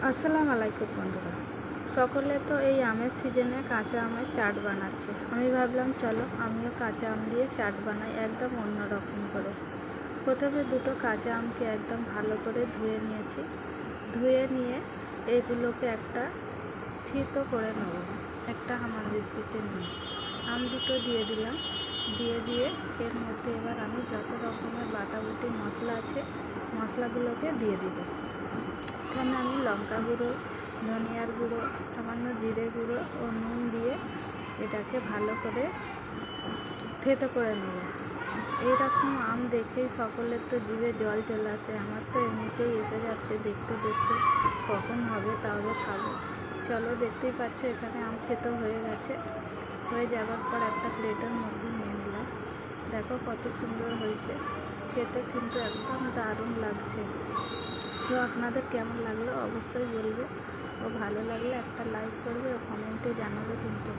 আসসালামু আলাইকুম বন্ধুরা। সকলে তো এই আমের সিজনে কাঁচা আমের চাট বানাচ্ছে। আমি ভাবলাম চলো আমিও কাঁচা আম দিয়ে চাট বানাই একদম অন্য রকম করে। প্রথমে দুটো কাঁচা আমকে একদম ভালো করে ধুয়ে নিয়েছি। ধুয়ে নিয়ে এগুলোকে একটা থিতো করে নেব, একটা হামানদিস্তিতে নিয়ে আম দুটো দিয়ে দিলাম। দিয়ে এর মধ্যে এবার আমি যত রকমের বাটাবুটি মশলা আছে মশলাগুলোকে দিয়ে দিব। এখানে আমি লঙ্কা গুঁড়ো, ধনিয়ার গুঁড়ো, সামান্য জিরে গুঁড়ো ও নুন দিয়ে এটাকে ভালো করে থেতো করে নেব। এইরকম আম দেখেই সকলের তো জিভে জল চলে আসে, আমার তো এমনিতেই এসে যাচ্ছে দেখতে দেখতে কখন হবে তাহলে খাবো। চলো, দেখতেই পাচ্ছ এখানে আম থেতো হয়ে গেছে। হয়ে যাওয়ার পর একটা প্লেটের মধ্যে নিয়ে নিলাম। দেখো কত সুন্দর হয়েছে, খেতে কিন্তু একদম দারুণ লাগছে। তো আপনাদের কেমন লাগলো অবশ্যই বলবে, ও ভালো লাগলে একটা লাইক করবে ও কমেন্টে জানাবে কিন্তু।